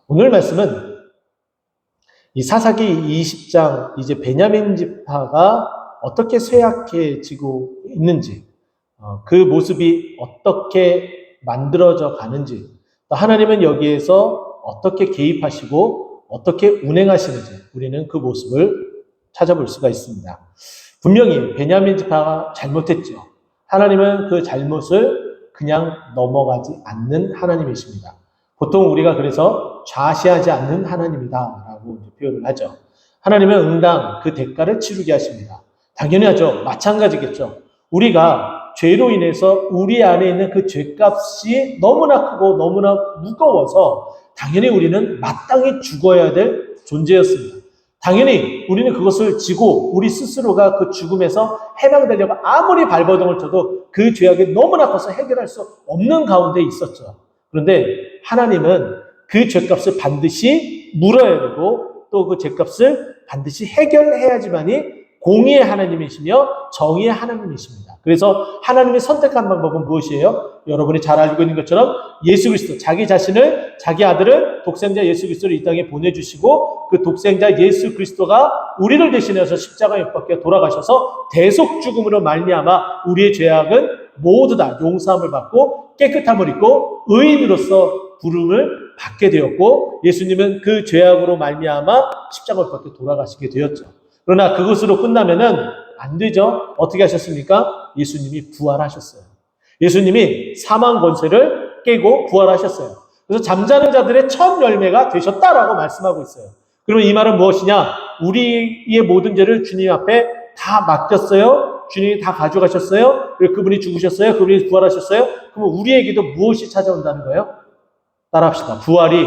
오늘 말씀은 이 사사기 20장 이제 베냐민 지파가 어떻게 쇠약해지고 있는지, 그 모습이 어떻게 만들어져 가는지, 또 하나님은 여기에서 어떻게 개입하시고 어떻게 운행하시는지 우리는 그 모습을 찾아볼 수가 있습니다. 분명히 베냐민 지파가 잘못했죠. 하나님은 그 잘못을 그냥 넘어가지 않는 하나님이십니다. 보통 우리가 그래서 좌시하지 않는 하나님이다라고 표현을 하죠. 하나님은 응당 그 대가를 치르게 하십니다. 당연히 하죠. 마찬가지겠죠. 우리가 죄로 인해서 우리 안에 있는 그 죄값이 너무나 크고 너무나 무거워서 당연히 우리는 마땅히 죽어야 될 존재였습니다. 당연히 우리는 그것을 지고 우리 스스로가 그 죽음에서 해방되려고 아무리 발버둥을 쳐도 그 죄악이 너무나 커서 해결할 수 없는 가운데 있었죠. 그런데 하나님은 그 죄값을 반드시 물어야 되고 또 그 죄값을 반드시 해결해야지만이 공의의 하나님이시며 정의의 하나님이십니다. 그래서 하나님이 선택한 방법은 무엇이에요? 여러분이 잘 알고 있는 것처럼 예수 그리스도, 자기 자신을, 자기 아들을, 독생자 예수 그리스도를 이 땅에 보내주시고 그 독생자 예수 그리스도가 우리를 대신해서 십자가에 못 박혀 돌아가셔서 대속 죽음으로 말미암아 우리의 죄악은 모두 다 용서함을 받고 깨끗함을 입고 의인으로서 부름을 받게 되었고, 예수님은 그 죄악으로 말미암아 십자가에 박혀 돌아가시게 되었죠. 그러나 그것으로 끝나면은 안 되죠. 어떻게 하셨습니까? 예수님이 부활하셨어요. 예수님이 사망 권세를 깨고 부활하셨어요. 그래서 잠자는 자들의 첫 열매가 되셨다라고 말씀하고 있어요. 그러면 이 말은 무엇이냐? 우리의 모든 죄를 주님 앞에 다 맡겼어요. 주님이 다 가져가셨어요. 그분이 죽으셨어요. 그분이 부활하셨어요. 그러면 우리에게도 무엇이 찾아온다는 거예요? 따라합시다. 부활이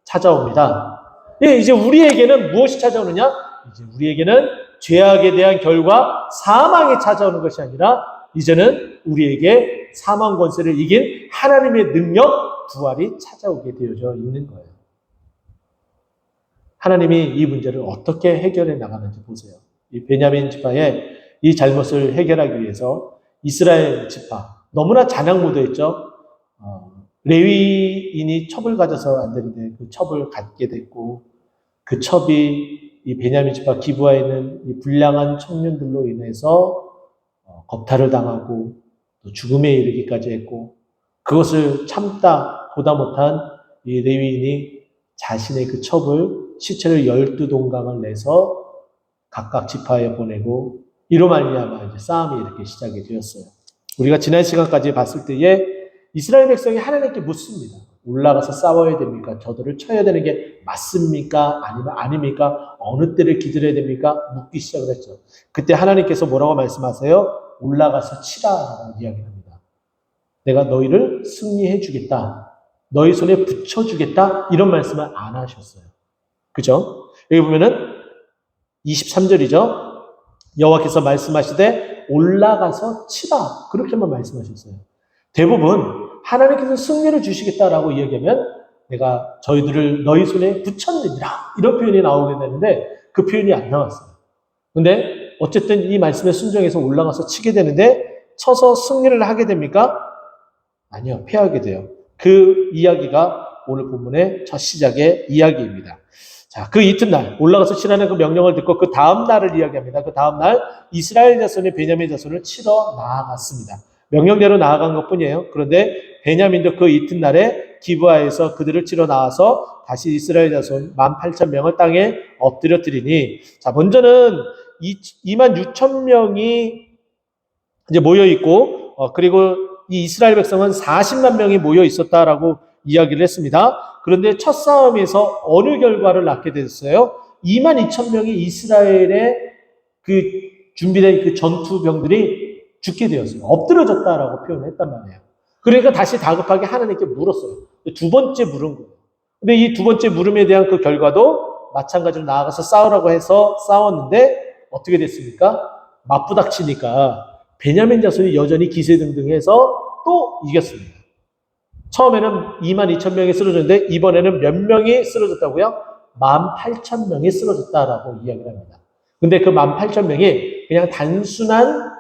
찾아옵니다. 예, 이제 우리에게는 무엇이 찾아오느냐? 이제 우리에게는 죄악에 대한 결과 사망이 찾아오는 것이 아니라 이제는 우리에게 사망 권세를 이긴 하나님의 능력, 부활이 찾아오게 되어져 있는 거예요. 하나님이 이 문제를 어떻게 해결해 나가는지 보세요. 이 베냐민 지파의 이 잘못을 해결하기 위해서 이스라엘 지파, 너무나 잔향무도했죠. 레위인이 첩을 가져서 안 되는데 그 첩을 갖게 됐고, 그 첩이 이 베냐민 지파 기브아에 있는 이 불량한 청년들로 인해서 겁탈을 당하고 또 죽음에 이르기까지 했고, 그것을 참다 보다 못한 이 레위인이 자신의 그 첩을 시체를 12동강을 내서 각각 지파에 보내고, 이로 말미암아 이제 싸움이 이렇게 시작이 되었어요. 우리가 지난 시간까지 봤을 때에 이스라엘 백성이 하나님께 묻습니다. 올라가서 싸워야 됩니까? 저들을 쳐야 되는 게 맞습니까? 아니면 아닙니까? 어느 때를 기다려야 됩니까? 묻기 시작을 했죠. 그때 하나님께서 뭐라고 말씀하세요? 올라가서 치라라고 이야기합니다. 내가 너희를 승리해 주겠다. 너희 손에 붙여주겠다. 이런 말씀을 안 하셨어요. 그죠? 여기 보면은 23절이죠. 여호와께서 말씀하시되 올라가서 치라. 그렇게만 말씀하셨어요. 대부분 하나님께서 승리를 주시겠다라고 이야기하면 내가 저희들을 너희 손에 붙였느니라. 이런 표현이 나오게 되는데 그 표현이 안 나왔어요. 근데 어쨌든 이 말씀에 순종해서 올라가서 치게 되는데 쳐서 승리를 하게 됩니까? 아니요. 패하게 돼요. 그 이야기가 오늘 본문의 첫 시작의 이야기입니다. 자, 그 이튿날 올라가서 치라는 그 명령을 듣고 그 다음 날을 이야기합니다. 그 다음 날 이스라엘 자손이 베냐민 자손을 치러 나아갔습니다. 명령대로 나아간 것뿐이에요. 그런데 베냐민도 그 이튿날에 기브아에서 그들을 치러 나와서 다시 이스라엘 자손 18,000명을 땅에 엎드려뜨리니, 자, 먼저는 26,000명이 이제 모여 있고, 그리고 이 이스라엘 백성은 40만 명이 모여 있었다라고 이야기를 했습니다. 그런데 첫 싸움에서 어느 결과를 낳게 됐어요? 22,000명이 이스라엘의 그 준비된 그 전투병들이 죽게 되었어요. 엎드려졌다라고 표현했단 말이에요. 그러니까 다시 다급하게 하나님께 물었어요. 두 번째 물은 거예요. 근데 이 두 번째 물음에 대한 그 결과도 마찬가지로 나아가서 싸우라고 해서 싸웠는데 어떻게 됐습니까? 맞부닥치니까 베냐민 자손이 여전히 기세등등해서 또 이겼습니다. 처음에는 22,000명이 쓰러졌는데 이번에는 몇 명이 쓰러졌다고요? 18,000명이 쓰러졌다라고 이야기를 합니다. 근데 그 18,000명이 그냥 단순한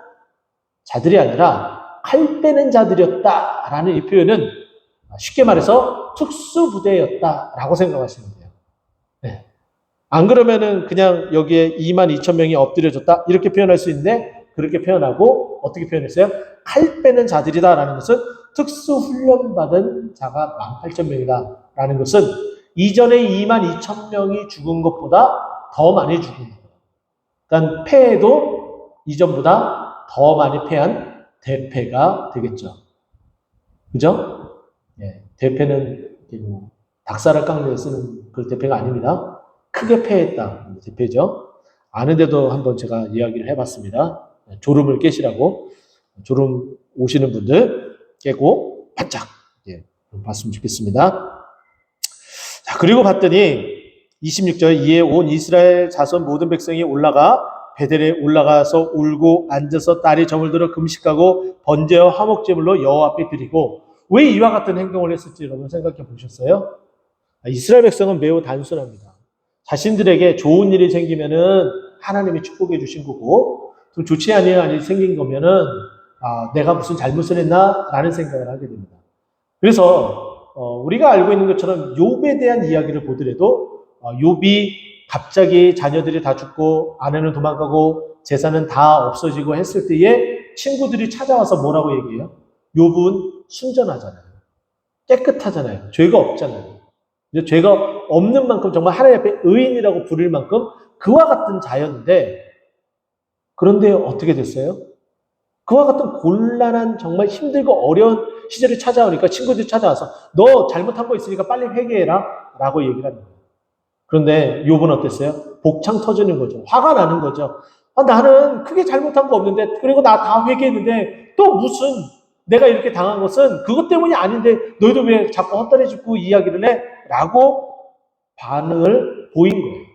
자들이 아니라 칼 빼는 자들이었다라는 이 표현은 쉽게 말해서 특수부대였다라고 생각하시면 돼요. 네. 안 그러면은 그냥 여기에 22,000명이 엎드려졌다 이렇게 표현할 수 있는데 그렇게 표현하고 어떻게 표현했어요? 칼 빼는 자들이다라는 것은 특수훈련받은 자가 18,000명이다 라는 것은 이전에 22,000명이 죽은 것보다 더 많이 죽은 거예요. 그러니까 패해도 이전보다 더 많이 패한 대패가 되겠죠. 그죠? 예, 대패는 뭐 닭살을 깎는 데 쓰는 그 대패가 아닙니다. 크게 패했다. 대패죠. 아는데도 한번 제가 이야기를 해봤습니다. 졸음을 깨시라고. 졸음 오시는 분들 깨고 바짝 봤으면 좋겠습니다. 자, 그리고 봤더니 26절 이에 온 이스라엘 자손 모든 백성이 올라가 베델에 올라가서 울고 앉아서 딸이 점을 들어 금식하고 번제와 화목제물로 여호와 앞에 드리고 왜 이와 같은 행동을 했을지 여러분 생각해 보셨어요? 이스라엘 백성은 매우 단순합니다. 자신들에게 좋은 일이 생기면은 하나님이 축복해 주신 거고 좀 좋지 않은 일이 생긴 거면은 내가 무슨 잘못을 했나? 라는 생각을 하게 됩니다. 그래서 우리가 알고 있는 것처럼 욥에 대한 이야기를 보더라도 욥이 갑자기 자녀들이 다 죽고 아내는 도망가고 재산은 다 없어지고 했을 때에 친구들이 찾아와서 뭐라고 얘기해요? 욥은 순전하잖아요. 깨끗하잖아요. 죄가 없잖아요. 죄가 없는 만큼 정말 하나님 앞에 의인이라고 부를 만큼 그와 같은 자였는데 그런데 어떻게 됐어요? 그와 같은 곤란한 정말 힘들고 어려운 시절이 찾아오니까 친구들이 찾아와서 너 잘못한 거 있으니까 빨리 회개해라 라고 얘기를 합니다. 그런데 욥은 어땠어요? 복창 터지는 거죠. 화가 나는 거죠. 나는 크게 잘못한 거 없는데 그리고 나 다 회개했는데 또 무슨 내가 이렇게 당한 것은 그것 때문이 아닌데 너희도 왜 자꾸 헛다리 짚고 이야기를 해? 라고 반응을 보인 거예요.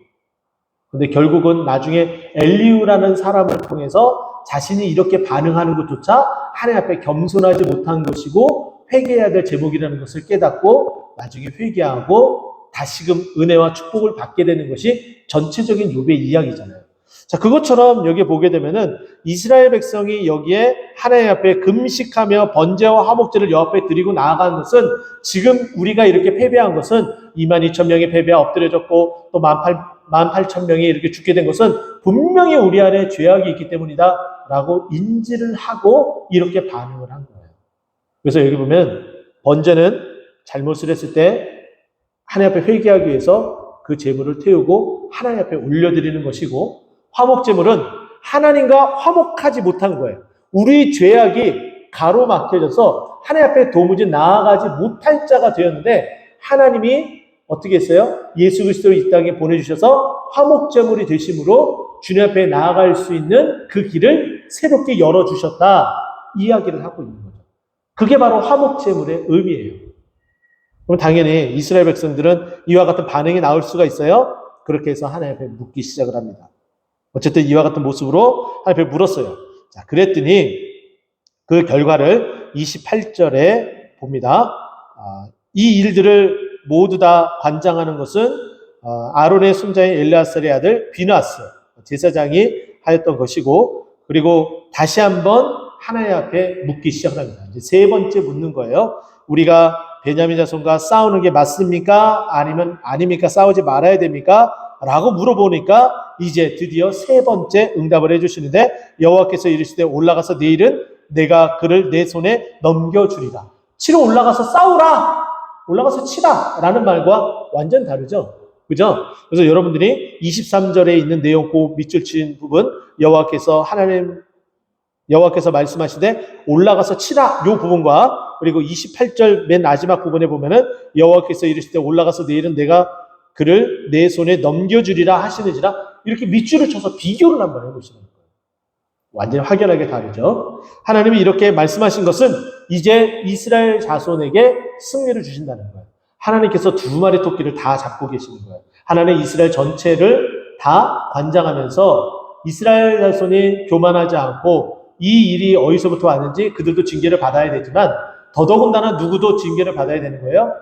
근데 결국은 나중에 엘리후라는 사람을 통해서 자신이 이렇게 반응하는 것조차 하나님 앞에 겸손하지 못한 것이고 회개해야 될 제목이라는 것을 깨닫고 나중에 회개하고 다시금 은혜와 축복을 받게 되는 것이 전체적인 욥의 이야기잖아요. 자, 그것처럼 여기 보게 되면은 이스라엘 백성이 여기에 하나님 앞에 금식하며 번제와 화목제를 여호와 앞에 드리고 나아간 것은 지금 우리가 이렇게 패배한 것은 22,000명이 패배하 엎드려졌고 또 18,000명이 이렇게 죽게 된 것은 분명히 우리 안에 죄악이 있기 때문이다 라고 인지를 하고 이렇게 반응을 한 거예요. 그래서 여기 보면 번제는 잘못을 했을 때 하나님 앞에 회개하기 위해서 그 제물을 태우고 하나님 앞에 올려드리는 것이고 화목제물은 하나님과 화목하지 못한 거예요. 우리 죄악이 가로막혀져서 하나님 앞에 도무지 나아가지 못할 자가 되었는데 하나님이 어떻게 했어요? 예수 그리스도를 이 땅에 보내주셔서 화목제물이 되심으로 주님 앞에 나아갈 수 있는 그 길을 새롭게 열어주셨다. 이야기를 하고 있는 거죠. 그게 바로 화목제물의 의미예요. 그럼 당연히 이스라엘 백성들은 이와 같은 반응이 나올 수가 있어요. 그렇게 해서 하나님 앞에 묻기 시작을 합니다. 어쨌든 이와 같은 모습으로 하나님 앞에 물었어요. 자, 그랬더니 그 결과를 28절에 봅니다. 이 일들을 모두 다 관장하는 것은 아론의 손자인 엘르아살의 아들 비느하스 제사장이 하였던 것이고 그리고 다시 한번 하나님 앞에 묻기 시작합니다. 이제 세 번째 묻는 거예요. 우리가 베냐민 자손과 싸우는 게 맞습니까? 아니면 아닙니까? 싸우지 말아야 됩니까? 라고 물어보니까 이제 드디어 세 번째 응답을 해주시는데 여호와께서 이르시되 올라가서 내일은 내가 그를 내 손에 넘겨주리라. 치러 올라가서 싸우라! 올라가서 치라! 라는 말과 완전 다르죠? 그죠? 그래서 여러분들이 23절에 있는 내용 그 밑줄 친 부분 여호와께서 말씀하시되 올라가서 치라! 요 부분과 그리고 28절 맨 마지막 부분에 보면은 여호와께서 이르시되 올라가서 내일은 내가 그를 내 손에 넘겨주리라 하시는지라 이렇게 밑줄을 쳐서 비교를 한번 해보시는 거예요. 완전히 확연하게 다르죠. 하나님이 이렇게 말씀하신 것은 이제 이스라엘 자손에게 승리를 주신다는 거예요. 하나님께서 두 마리 토끼를 다 잡고 계시는 거예요. 하나님 이스라엘 전체를 다 관장하면서 이스라엘 자손이 교만하지 않고 이 일이 어디서부터 왔는지 그들도 징계를 받아야 되지만 더더군다나 누구도 징계를 받아야 되는 거예요.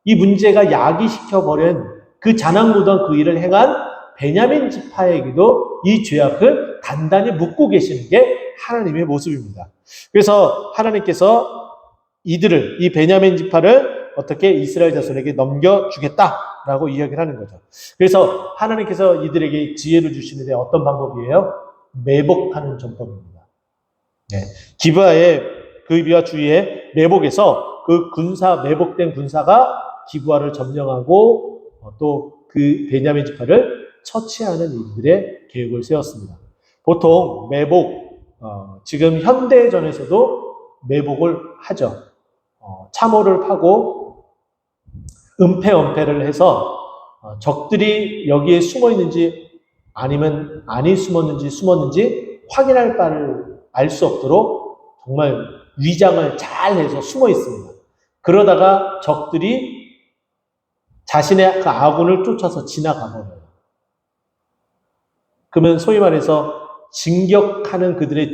이 문제가 야기시켜버린 그 자랑무던 그 일을 행한 베냐민 지파에게도 이 죄악을 단단히 묻고 계시는 게 하나님의 모습입니다. 그래서 하나님께서 이 베냐민 지파를 어떻게 이스라엘 자손에게 넘겨주겠다라고 이야기를 하는 거죠. 그래서 하나님께서 이들에게 지혜를 주시는데 어떤 방법이에요? 매복하는 전법입니다. 네. 기브아의 그비와 주위의 매복에서 그 매복된 군사가 기브아를 점령하고 또 그 베냐민 지파를 처치하는 이들의 계획을 세웠습니다. 보통 매복, 지금 현대전에서도 매복을 하죠. 참호를 파고 은폐를 해서 적들이 여기에 숨어 있는지 아니면 안이 숨었는지 확인할 바를 알 수 없도록 정말 위장을 잘 해서 숨어 있습니다. 그러다가 적들이 자신의 그 아군을 쫓아서 지나가 버려요. 그러면 소위 말해서 진격하는 그들의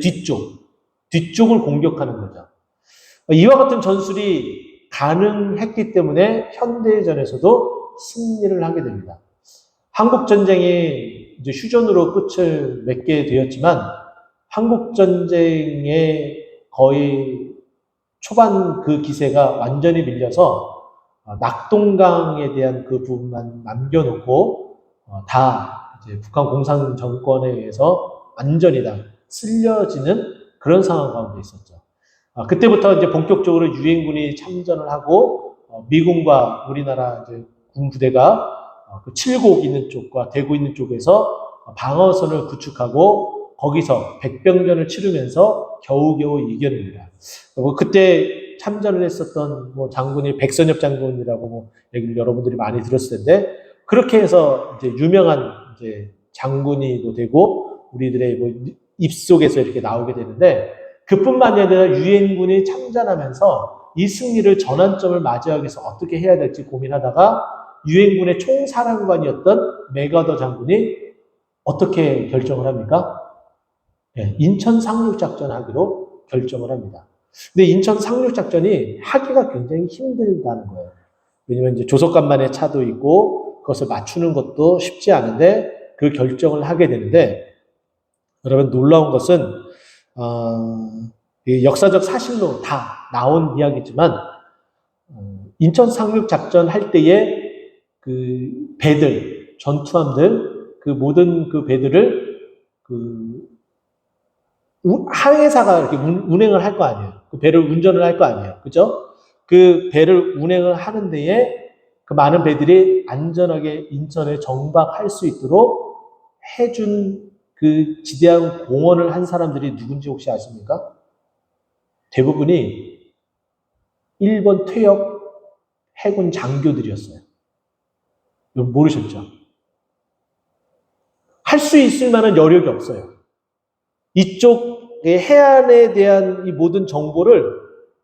뒤쪽을 공격하는 거죠. 이와 같은 전술이 가능했기 때문에 현대전에서도 승리를 하게 됩니다. 한국전쟁이 이제 휴전으로 끝을 맺게 되었지만 한국전쟁의 거의 초반 그 기세가 완전히 밀려서 낙동강에 대한 그 부분만 남겨놓고 다 이제 북한 공산 정권에 의해서 완전히 다 쓸려지는 그런 상황 가운데 있었죠. 그때부터 이제 본격적으로 유엔군이 참전을 하고 미군과 우리나라 이제 군 부대가 그 칠곡 있는 쪽과 대구 있는 쪽에서 방어선을 구축하고 거기서 백병전을 치르면서 겨우겨우 이겨냅니다. 그때 참전을 했었던 장군이 백선엽 장군이라고 얘기를 여러분들이 많이 들었을 텐데 그렇게 해서 이제 유명한 이제 장군이도 되고 우리들의 입속에서 이렇게 나오게 되는데 그뿐만이 아니라 유엔군이 참전하면서 이 승리를 전환점을 맞이하기 위해서 어떻게 해야 될지 고민하다가 유엔군의 총사령관이었던 맥아더 장군이 어떻게 결정을 합니까? 네, 인천 상륙작전 하기로 결정을 합니다. 근데 인천 상륙작전이 하기가 굉장히 힘들다는 거예요. 왜냐면 이제 조속간만의 차도 있고 그것을 맞추는 것도 쉽지 않은데 그 결정을 하게 되는데 여러분 놀라운 것은 역사적 사실로 다 나온 이야기지만 인천 상륙작전 할 때에 그 배들, 전투함들, 그 모든 그 배들을 항해사가 이렇게 운행을 할 거 아니에요. 그 배를 운전을 할 거 아니에요. 그죠? 그 배를 운행을 하는 데에 그 많은 배들이 안전하게 인천에 정박할 수 있도록 해준 그 지대한 공헌을 한 사람들이 누군지 혹시 아십니까? 대부분이 일본 퇴역 해군 장교들이었어요. 여러분 모르셨죠? 할 수 있을 만한 여력이 없어요. 이쪽의 해안에 대한 이 모든 정보를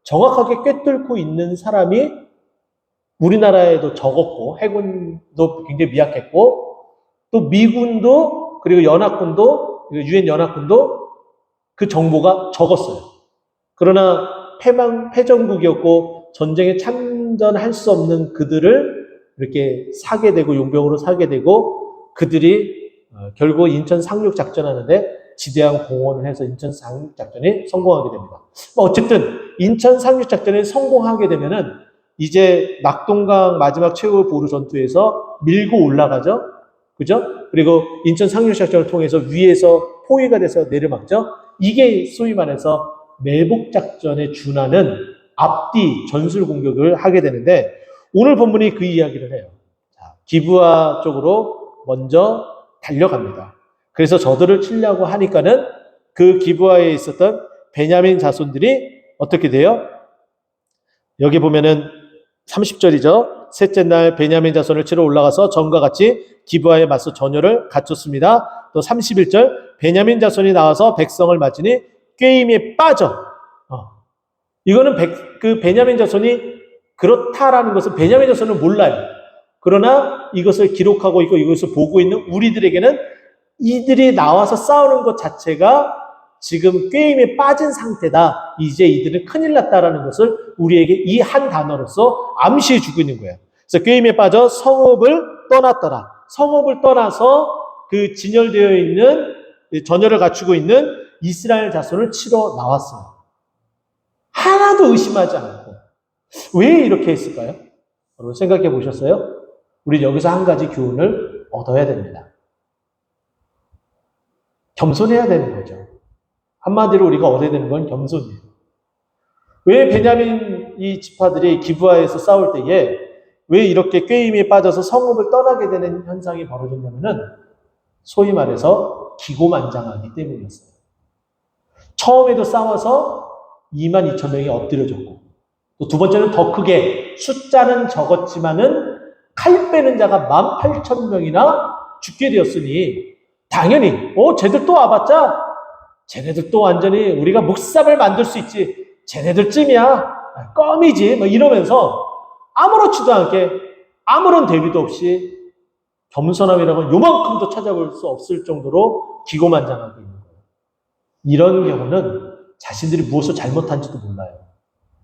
정확하게 꿰뚫고 있는 사람이 우리나라에도 적었고 해군도 굉장히 미약했고 또 미군도 그리고 연합군도 유엔 연합군도 그 정보가 적었어요. 그러나 패전국이었고 전쟁에 참전할 수 없는 그들을 이렇게 사게 되고 용병으로 사게 되고 그들이 결국 인천 상륙작전하는데 지대한 공헌을 해서 인천 상륙작전이 성공하게 됩니다. 어쨌든 인천 상륙작전이 성공하게 되면은 이제 낙동강 마지막 최후 보루 전투에서 밀고 올라가죠. 그죠? 그리고 인천 상륙작전을 통해서 위에서 포위가 돼서 내려막죠. 이게 소위 말해서 매복작전에 준하는 앞뒤 전술 공격을 하게 되는데 오늘 본문이 그 이야기를 해요. 기브아 쪽으로 먼저 달려갑니다. 그래서 저들을 치려고 하니까는 그 기브아에 있었던 베냐민 자손들이 어떻게 돼요? 여기 보면은 30절이죠. 셋째 날 베냐민 자손을 치러 올라가서 전과 같이 기브아에 맞서 전열을 갖췄습니다. 또 31절 베냐민 자손이 나와서 백성을 맞으니 꾀임에 빠져. 이거는 그 베냐민 자손이 그렇다라는 것은 베냐민 자손은 몰라요. 그러나 이것을 기록하고 있고 이것을 보고 있는 우리들에게는 이들이 나와서 싸우는 것 자체가 지금 꾀임에 빠진 상태다. 이제 이들은 큰일 났다라는 것을 우리에게 이 한 단어로서 암시해 주고 있는 거예요. 그래서 꾀임에 빠져 성읍을 떠났더라. 성읍을 떠나서 그 진열되어 있는 전열을 갖추고 있는 이스라엘 자손을 치러 나왔어요. 하나도 의심하지 않고 왜 이렇게 했을까요? 여러분 생각해 보셨어요? 우리 여기서 한 가지 교훈을 얻어야 됩니다. 겸손해야 되는 거죠. 한마디로 우리가 얻어야 되는 건 겸손이에요. 왜 베냐민 이 지파들이 기브아에서 싸울 때에 왜 이렇게 꾀임에 빠져서 성읍을 떠나게 되는 현상이 벌어졌냐면은 소위 말해서 기고만장하기 때문이었어요. 처음에도 싸워서 22,000명이 엎드려졌고 또 두 번째는 더 크게 숫자는 적었지만은 칼 빼는 자가 18,000명이나 죽게 되었으니 당연히 쟤들 또 와봤자 쟤네들 또 완전히 우리가 묵삽을 만들 수 있지 쟤네들 쯤이야 껌이지 뭐 이러면서 아무렇지도 않게 아무런 대비도 없이 겸손함이라고는 요만큼도 찾아볼 수 없을 정도로 기고만장하게 있는 거예요. 이런 경우는 자신들이 무엇을 잘못한지도 몰라요.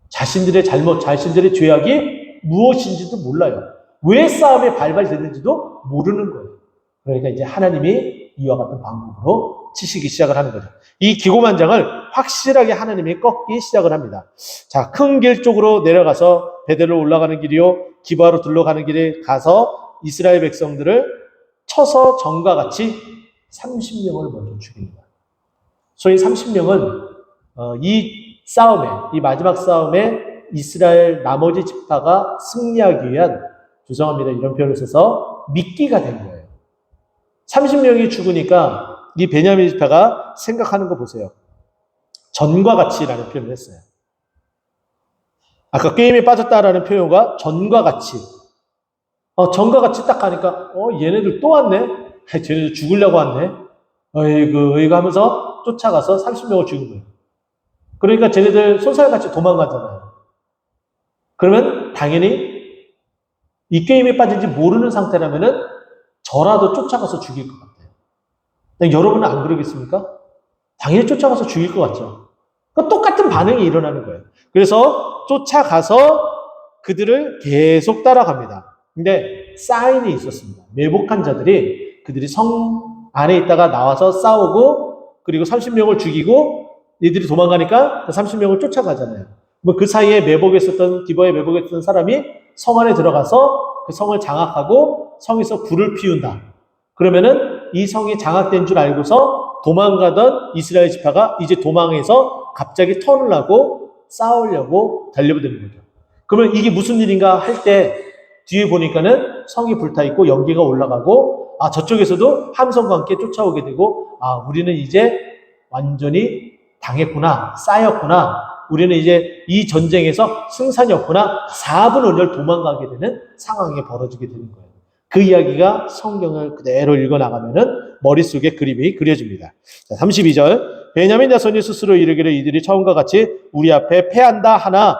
자신들의 잘못, 자신들의 죄악이 무엇인지도 몰라요. 왜 싸움에 발발됐는지도 모르는 거예요. 그러니까 이제 하나님이 이와 같은 방법으로 치시기 시작을 하는 거죠. 이 기고만장을 확실하게 하나님이 꺾기 시작을 합니다. 자, 큰 길 쪽으로 내려가서 베델로 올라가는 길이요. 기브아로 둘러가는 길에 가서 이스라엘 백성들을 쳐서 전과 같이 30명을 먼저 죽입니다. 소위 30명은 이 싸움에, 이 마지막 싸움에 이스라엘 나머지 지파가 승리하기 위한, 죄송합니다, 이런 표현을 써서 미끼가 된 거예요. 30명이 죽으니까 이 베냐민 지파가 생각하는 거 보세요. 전과 같이라는 표현을 했어요. 아까 게임에 빠졌다라는 표현과 전과 같이. 전과 같이 딱 가니까, 얘네들 또 왔네? 쟤네들 죽으려고 왔네? 어이구 하면서 쫓아가서 30명을 죽인 거예요. 그러니까 쟤네들 손살같이 도망가잖아요. 그러면 당연히 이 게임에 빠진지 모르는 상태라면은 저라도 쫓아가서 죽일 것 같아요. 여러분은 안 그러겠습니까? 당연히 쫓아가서 죽일 것 같죠. 그러니까 똑같은 반응이 일어나는 거예요. 그래서 쫓아가서 그들을 계속 따라갑니다. 근데 사인이 있었습니다. 매복한 자들이 그들이 성 안에 있다가 나와서 싸우고 그리고 30명을 죽이고 얘들이 도망가니까 그 30명을 쫓아가잖아요. 뭐 그 사이에 매복했었던 기브아에 매복했던 사람이 성 안에 들어가서 그 성을 장악하고 성에서 불을 피운다. 그러면은 이 성이 장악된 줄 알고서 도망가던 이스라엘 지파가 이제 도망해서 갑자기 턴을 하고 싸우려고 달려드는 거죠. 그러면 이게 무슨 일인가 할 때 뒤에 보니까는 성이 불타있고 연기가 올라가고 저쪽에서도 함성과 함께 쫓아오게 되고 우리는 이제 완전히 당했구나, 쌓였구나, 우리는 이제 이 전쟁에서 승산이 없구나, 4분 5厘 도망가게 되는 상황이 벌어지게 되는 거예요. 그 이야기가 성경을 그대로 읽어나가면은 머릿속에 그림이 그려집니다. 자, 32절. 베냐민 자손이 스스로 이르기를 이들이 처음과 같이 우리 앞에 패한다 하나.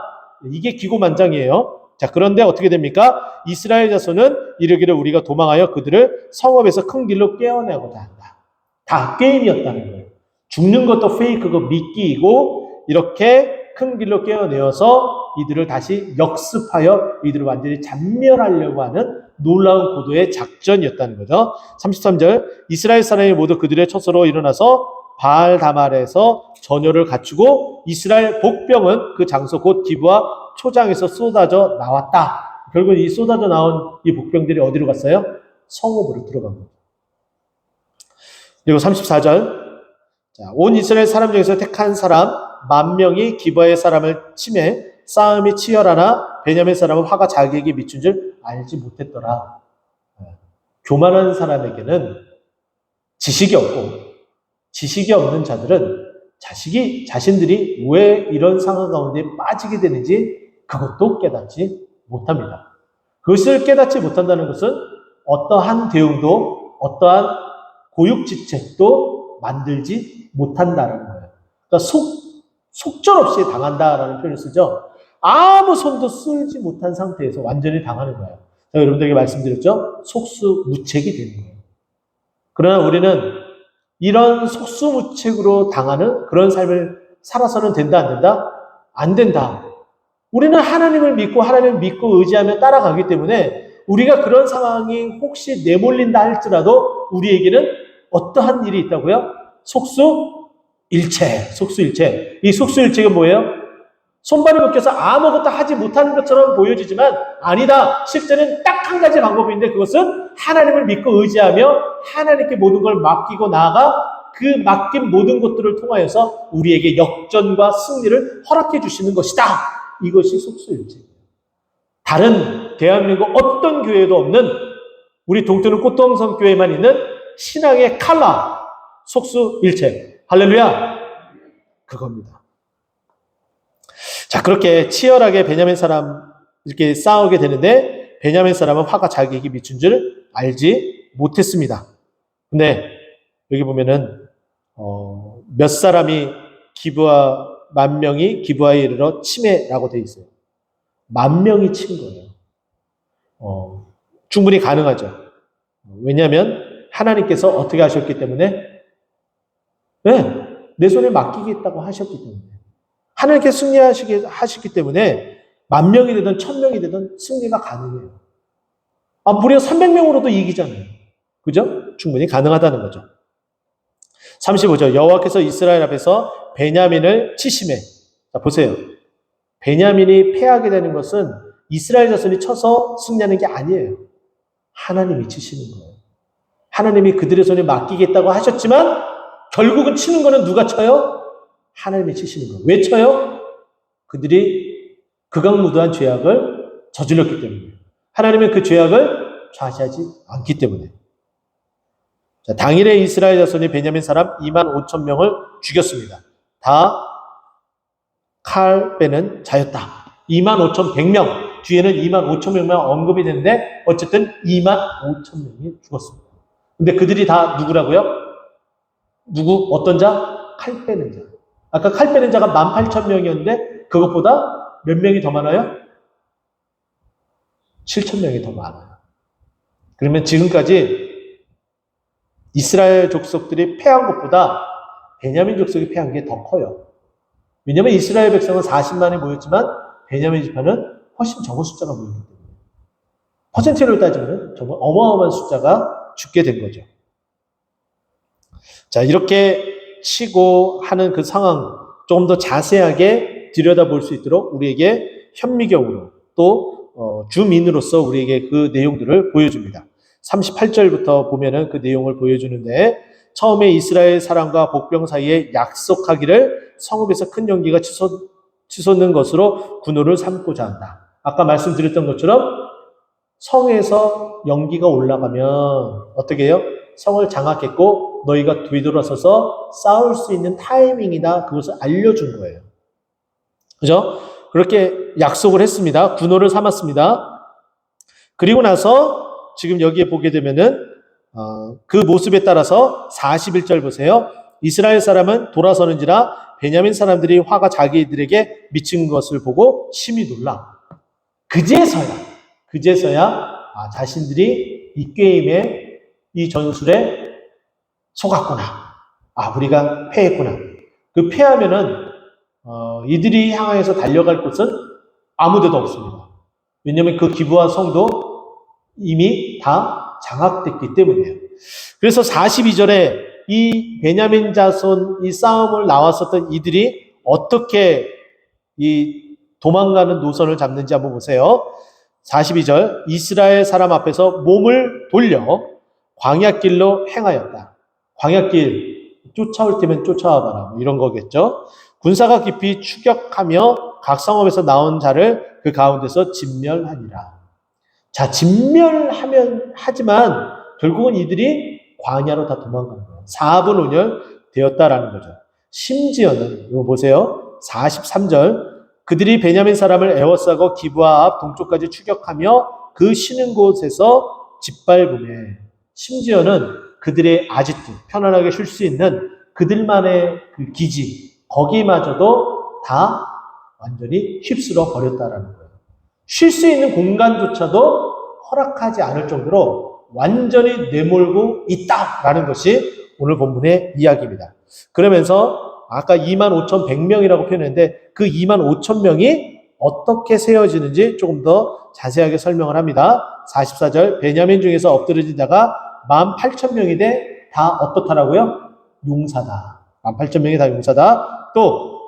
이게 기고만장이에요. 자, 그런데 어떻게 됩니까? 이스라엘 자손은 이르기를 우리가 도망하여 그들을 성읍에서 큰 길로 깨어내고자 한다. 다 게임이었다는 거예요. 죽는 것도 페이크고 미끼이고 이렇게 큰 길로 깨어내어서 이들을 다시 역습하여 이들을 완전히 잔멸하려고 하는 놀라운 고도의 작전이었다는 거죠. 33절. 이스라엘 사람이 모두 그들의 처소로 일어나서 바알 다말에서 전열을 갖추고 이스라엘 복병은 그 장소 곧 기브아 초장에서 쏟아져 나왔다. 결국 이 쏟아져 나온 이 복병들이 어디로 갔어요? 성읍으로 들어간 거죠. 그리고 34절. 자, 온 이스라엘 사람 중에서 택한 사람 10,000명이 기브아의 사람을 치매 싸움이 치열하나 베냐민 사람은 화가 자기에게 미친 줄 알지 못했더라. 교만한 사람에게는 지식이 없고 지식이 없는 자들은 자신들이 왜 이런 상황 가운데 빠지게 되는지 그것도 깨닫지 못합니다. 그것을 깨닫지 못한다는 것은 어떠한 대응도 어떠한 고육지책도 만들지 못한다는 거예요. 그러니까 속절없이 당한다라는 표현을 쓰죠. 아무 손도 쓸지 못한 상태에서 완전히 당하는 거예요. 제가 여러분들에게 말씀드렸죠. 속수무책이 되는 거예요. 그러나 우리는 이런 속수무책으로 당하는 그런 삶을 살아서는 된다, 안 된다? 안 된다. 우리는 하나님을 믿고 의지하며 따라가기 때문에 우리가 그런 상황이 혹시 내몰린다 할지라도 우리에게는 어떠한 일이 있다고요? 속수일체. 이 속수일체가 뭐예요? 손발이 묶여서 아무것도 하지 못하는 것처럼 보여지지만 아니다. 실제는 딱 한 가지 방법이 있는데 그것은 하나님을 믿고 의지하며 하나님께 모든 걸 맡기고 나아가 그 맡긴 모든 것들을 통하여서 우리에게 역전과 승리를 허락해 주시는 것이다. 이것이 속수일체예요. 다른 대한민국 어떤 교회도 없는 우리 동토는 꽃동성 교회만 있는 신앙의 칼라 속수일체. 할렐루야. 그겁니다. 자, 그렇게 치열하게 베냐민 사람 이렇게 싸우게 되는데 베냐민 사람은 화가 자기에게 미친 줄 알지 못했습니다. 근데 여기 보면은 몇 사람이 기브아 10,000명이 기브아에 이르러 침해라고 되어 있어요. 10,000명이 친 거예요. 충분히 가능하죠. 왜냐하면 하나님께서 어떻게 하셨기 때문에 내 손에 맡기겠다고 하셨기 때문에 하나님께서 승리하시게 하시기 때문에 10,000명이 되든 1,000명이 되든 승리가 가능해요. 무려 300명으로도 이기잖아요. 그죠? 충분히 가능하다는 거죠. 35절 여호와께서 이스라엘 앞에서 베냐민을 치심해. 자, 보세요. 베냐민이 패하게 되는 것은 이스라엘 자손이 쳐서 승리하는 게 아니에요. 하나님이 치시는 거예요. 하나님이 그들의 손에 맡기겠다고 하셨지만 결국은 치는 거는 누가 쳐요? 하나님이 치시는 거예요. 왜 쳐요? 그들이 극악무도한 죄악을 저질렀기 때문에. 하나님은 그 죄악을 좌시하지 않기 때문에. 자, 당일에 이스라엘 자손이 베냐민 사람 25,000명을 죽였습니다. 다 칼 빼는 자였다. 25,100명. 뒤에는 25,000명만 언급이 되는데 어쨌든 25,000명이 죽었습니다. 근데 그들이 다 누구라고요? 어떤 자? 칼 빼는 자. 아까 칼 빼는 자가 18,000명이었는데 그것보다 몇 명이 더 많아요? 7,000명이 더 많아요. 그러면 지금까지 이스라엘 족속들이 패한 것보다 베냐민 족속이 패한 게 더 커요. 왜냐하면 이스라엘 백성은 40만이 모였지만 베냐민 지파는 훨씬 적은 숫자가 모였기 때문에 퍼센트로 따지면 정말 어마어마한 숫자가 죽게 된 거죠. 자, 이렇게 치고 하는 그 상황 조금 더 자세하게 들여다볼 수 있도록 우리에게 현미경으로 또 주민으로서 우리에게 그 내용들을 보여줍니다. 38절부터 보면은 그 내용을 보여주는데 처음에 이스라엘 사람과 복병 사이에 약속하기를 성읍에서 큰 연기가 치솟는 것으로 군호를 삼고자 한다. 아까 말씀드렸던 것처럼 성에서 연기가 올라가면 어떻게 해요? 성을 장악했고 너희가 뒤돌아서서 싸울 수 있는 타이밍이다. 그것을 알려준 거예요. 그죠? 그렇게 약속을 했습니다. 군호를 삼았습니다. 그리고 나서 지금 여기에 보게 되면은 그 모습에 따라서 41절 보세요. 이스라엘 사람은 돌아서는지라 베냐민 사람들이 화가 자기들에게 미친 것을 보고 심히 놀라. 그제서야 자신들이 이 게임에 이 전술에 속았구나. 우리가 패했구나. 그 패하면은 이들이 향해서 달려갈 곳은 아무데도 없습니다. 왜냐하면 그 기브아 성도 이미 다 장악됐기 때문이에요. 그래서 42절에 이 베냐민 자손 이 싸움을 나왔었던 이들이 어떻게 이 도망가는 노선을 잡는지 한번 보세요. 42절 이스라엘 사람 앞에서 몸을 돌려 광야길로 행하였다. 광야길 쫓아올 때면 쫓아와봐라 이런 거겠죠. 군사가 깊이 추격하며 각 성읍에서 나온 자를 그 가운데서 진멸하니라. 자, 하지만 결국은 이들이 광야로 다 도망가는 거예요. 4분 5년 되었다라는 거죠. 심지어는 이거 보세요. 43절 그들이 베냐민 사람을 에워싸고 기브아 앞 동쪽까지 추격하며 그 쉬는 곳에서 짓밟음에 심지어는 그들의 아지트 편안하게 쉴 수 있는 그들만의 그 기지 거기마저도 다 완전히 휩쓸어 버렸다라는 거예요. 쉴 수 있는 공간조차도 허락하지 않을 정도로 완전히 내몰고 있다라는 것이 오늘 본문의 이야기입니다. 그러면서 아까 25,100명이라고 표현했는데 그 25,000명이 어떻게 세워지는지 조금 더 자세하게 설명을 합니다. 44절 베냐민 중에서 엎드러진 자가 18,000명인데 다 어떻다라고요? 용사다. 18,000명이 다 용사다. 또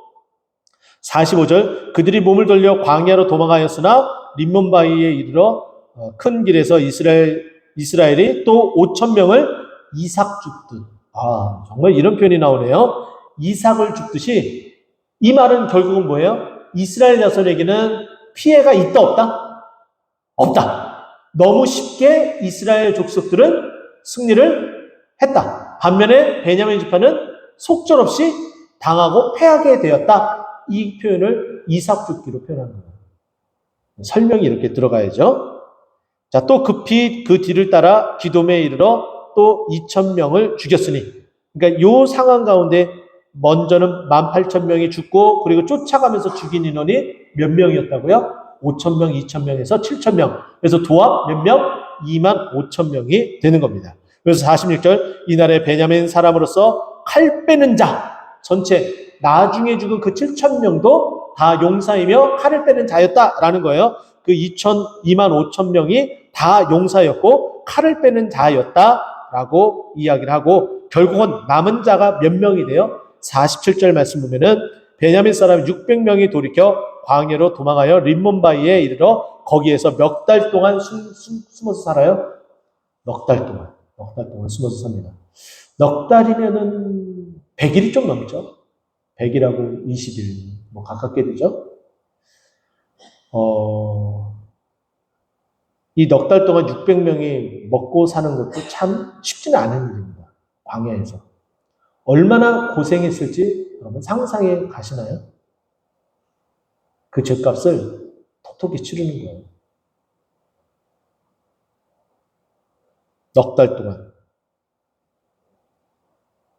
45절 그들이 몸을 돌려 광야로 도망하였으나 림몬바위에 이르러 큰 길에서 이스라엘이 또 5천 명을 이삭 줍듯. 정말 이런 표현이 나오네요. 이삭을 줍듯이. 이 말은 결국은 뭐예요? 이스라엘 자손에게는 피해가 있다 없다? 없다. 너무 쉽게 이스라엘 족속들은 승리를 했다. 반면에 베냐민 지파는 속절없이 당하고 패하게 되었다. 이 표현을 이삭 줍기로 표현한 거예요. 설명이 이렇게 들어가야죠. 자, 또 급히 그 뒤를 따라 기돔에 이르러 또 2,000명을 죽였으니. 그러니까 요 상황 가운데 먼저는 18,000명이 죽고 그리고 쫓아가면서 죽인 인원이 몇 명이었다고요? 5,000명, 2,000명에서 7,000명. 그래서 도합 몇 명? 25,000명이 되는 겁니다. 그래서 46절 이날에 베냐민 사람으로서 칼 빼는 자 전체 나중에 죽은 그 7,000명도 다 용사이며 칼을 빼는 자였다라는 거예요. 그 25,000명이 다 용사였고 칼을 빼는 자였다라고 이야기를 하고 결국은 남은 자가 몇 명이 돼요? 47절 말씀 보면은 베냐민 사람 600명이 돌이켜 광야로 도망하여 림몬바위에 이르러 거기에서 몇 달 동안 숨어서 살아요? 넉 달 동안 숨어서 삽니다. 넉 달이면은 100일이 좀 넘죠? 100일하고 20일, 가깝게 되죠? 이 넉 달 동안 600명이 먹고 사는 것도 참 쉽지는 않은 일입니다. 광야에서. 얼마나 고생했을지 여러분 상상해 가시나요? 그 죗값을 톡톡히 치르는 거예요. 넉 달 동안.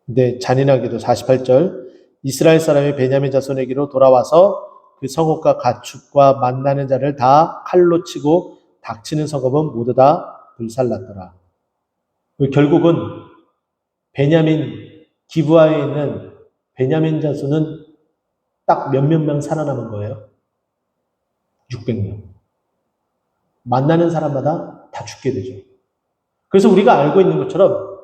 근데 잔인하게도 48절 이스라엘 사람이 베냐민 자손에게로 돌아와서 그 성읍과 가축과 만나는 자를 다 칼로 치고 닥치는 성읍은 모두 다 불살랐더라. 결국은 베냐민 기브아에 있는 베냐민 자손은 딱 몇몇 명 살아남은 거예요. 600명. 만나는 사람마다 다 죽게 되죠. 그래서 우리가 알고 있는 것처럼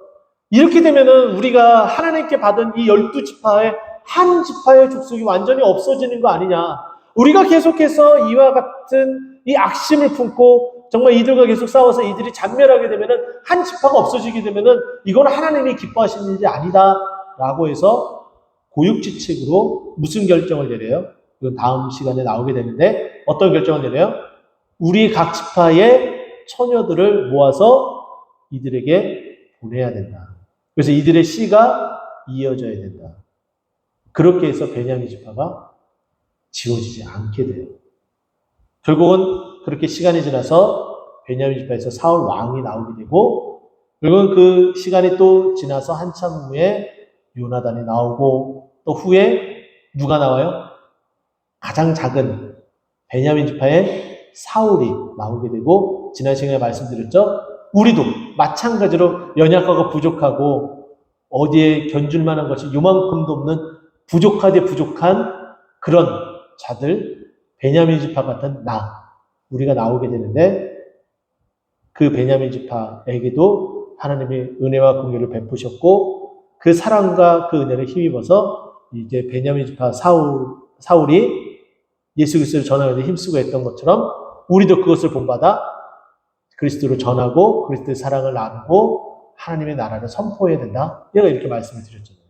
이렇게 되면은 우리가 하나님께 받은 이 12지파의 한 지파의 족속이 완전히 없어지는 거 아니냐. 우리가 계속해서 이와 같은 이 악심을 품고 정말 이들과 계속 싸워서 이들이 잔멸하게 되면은 한 지파가 없어지게 되면은 이건 하나님이 기뻐하시는 일이 아니다 라고 해서 고육지책으로 무슨 결정을 내려요? 이건 다음 시간에 나오게 되는데 어떤 결정을 내려요? 우리 각 지파의 처녀들을 모아서 이들에게 보내야 된다. 그래서 이들의 씨가 이어져야 된다. 그렇게 해서 베냐민 지파가 지워지지 않게 돼요. 결국은 그렇게 시간이 지나서 베냐민 지파에서 사울 왕이 나오게 되고 결국은 그 시간이 또 지나서 한참 후에 요나단이 나오고 또 후에 누가 나와요? 가장 작은 베냐민 지파의 사울이 나오게 되고 지난 시간에 말씀드렸죠? 우리도 마찬가지로 연약하고 부족하고 어디에 견줄 만한 것이 요만큼도 없는 부족하되 부족한 그런 자들 베냐민 지파 같은 우리가 나오게 되는데 그 베냐민 지파에게도 하나님의 은혜와 긍휼을 베푸셨고 그 사랑과 그 은혜를 힘입어서 이제 베냐민 지파 사울이 예수 그리스도를 전하는 데 힘쓰고 했던 것처럼 우리도 그것을 본받아 그리스도를 전하고 그리스도의 사랑을 나누고 하나님의 나라를 선포해야 된다. 내가 이렇게 말씀을 드렸잖아요.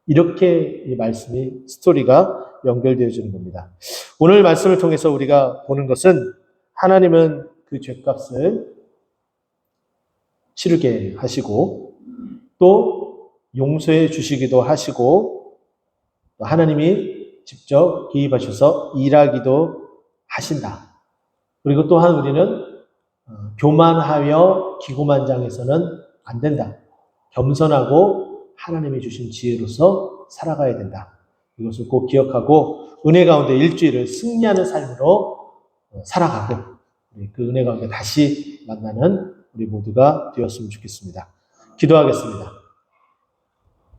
이렇게 이 말씀이 스토리가 연결되어지는 겁니다. 오늘 말씀을 통해서 우리가 보는 것은 하나님은 그 죗값을 치르게 하시고 또 용서해 주시기도 하시고 또 하나님이 직접 개입하셔서 일하기도 하신다. 그리고 또한 우리는 교만하여 기고만장해서는 안 된다. 겸손하고 하나님이 주신 지혜로서 살아가야 된다. 이것을 꼭 기억하고 은혜 가운데 일주일을 승리하는 삶으로 살아가고 그 은혜 가운데 다시 만나는 우리 모두가 되었으면 좋겠습니다. 기도하겠습니다.